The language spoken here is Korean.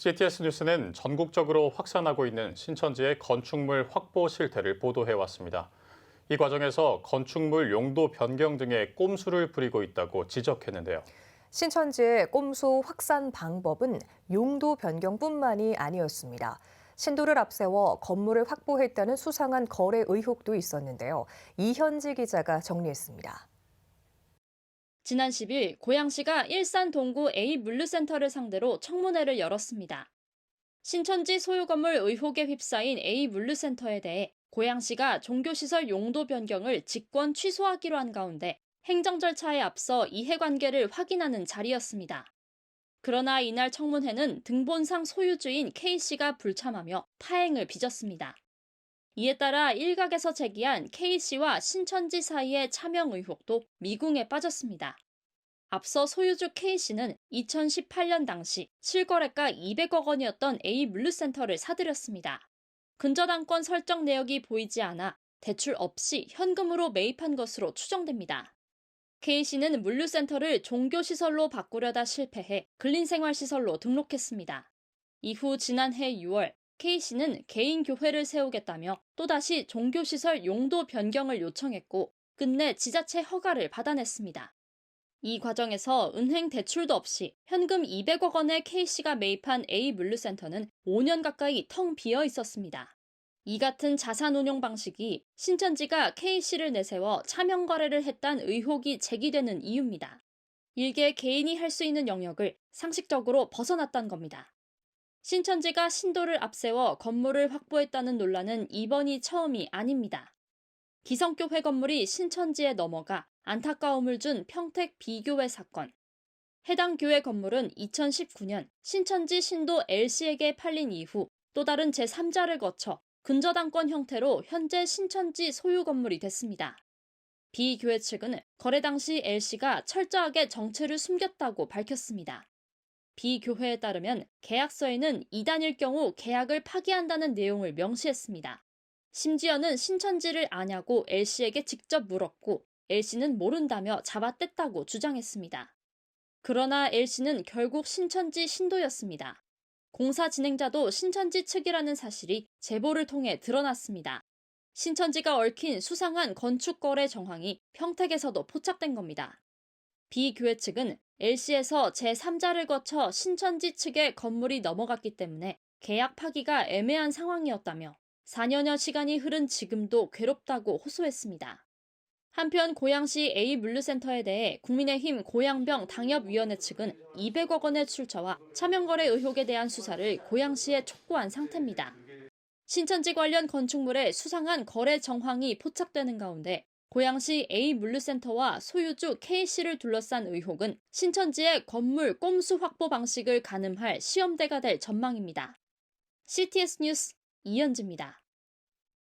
CTS 뉴스는 전국적으로 확산하고 있는 신천지의 건축물 확보 실태를 보도해왔습니다. 이 과정에서 건축물 용도 변경 등의 꼼수를 부리고 있다고 지적했는데요. 신천지의 꼼수 확산 방법은 용도 변경뿐만이 아니었습니다. 신도를 앞세워 건물을 확보했다는 수상한 거래 의혹도 있었는데요. 이현지 기자가 정리했습니다. 지난 10일 고양시가 일산 동구 A물류센터를 상대로 청문회를 열었습니다. 신천지 소유 건물 의혹에 휩싸인 A물류센터에 대해 고양시가 종교시설 용도 변경을 직권 취소하기로 한 가운데 행정 절차에 앞서 이해관계를 확인하는 자리였습니다. 그러나 이날 청문회는 등본상 소유주인 K씨가 불참하며 파행을 빚었습니다. 이에 따라 일각에서 제기한 K씨와 신천지 사이의 차명 의혹도 미궁에 빠졌습니다. 앞서 소유주 K씨는 2018년 당시 실거래가 200억 원이었던 A물류센터를 사들였습니다. 근저당권 설정 내역이 보이지 않아 대출 없이 현금으로 매입한 것으로 추정됩니다. K씨는 물류센터를 종교시설로 바꾸려다 실패해 근린생활시설로 등록했습니다. 이후 지난해 6월 K씨는 개인 교회를 세우겠다며 또다시 종교시설 용도 변경을 요청했고 끝내 지자체 허가를 받아냈습니다. 이 과정에서 은행 대출도 없이 현금 200억 원의 K씨가 매입한 A물류센터는 5년 가까이 텅 비어 있었습니다. 이 같은 자산운용 방식이 신천지가 K씨를 내세워 차명 거래를 했다는 의혹이 제기되는 이유입니다. 일개 개인이 할 수 있는 영역을 상식적으로 벗어났다는 겁니다. 신천지가 신도를 앞세워 건물을 확보했다는 논란은 이번이 처음이 아닙니다. 기성교회 건물이 신천지에 넘어가 안타까움을 준 평택 B교회 사건. 해당 교회 건물은 2019년 신천지 신도 L씨에게 팔린 이후 또 다른 제3자를 거쳐 근저당권 형태로 현재 신천지 소유 건물이 됐습니다. B교회 측은 거래 당시 L씨가 철저하게 정체를 숨겼다고 밝혔습니다. B교회에 따르면 계약서에는 이단일 경우 계약을 파기한다는 내용을 명시했습니다. 심지어는 신천지를 아냐고 L씨에게 직접 물었고 L씨는 모른다며 잡아뗐다고 주장했습니다. 그러나 L씨는 결국 신천지 신도였습니다. 공사 진행자도 신천지 측이라는 사실이 제보를 통해 드러났습니다. 신천지가 얽힌 수상한 건축거래 정황이 평택에서도 포착된 겁니다. B교회 측은 L씨에서 제3자를 거쳐 신천지 측에 건물이 넘어갔기 때문에 계약 파기가 애매한 상황이었다며 4년여 시간이 흐른 지금도 괴롭다고 호소했습니다. 한편 고양시 A물류센터에 대해 국민의힘 고양병 당협위원회 측은 200억 원의 출처와 차명거래 의혹에 대한 수사를 고양시에 촉구한 상태입니다. 신천지 관련 건축물의 수상한 거래 정황이 포착되는 가운데 고양시 A물류센터와 소유주 K씨를 둘러싼 의혹은 신천지의 건물 꼼수 확보 방식을 가늠할 시험대가 될 전망입니다. CTS 뉴스 이현지입니다.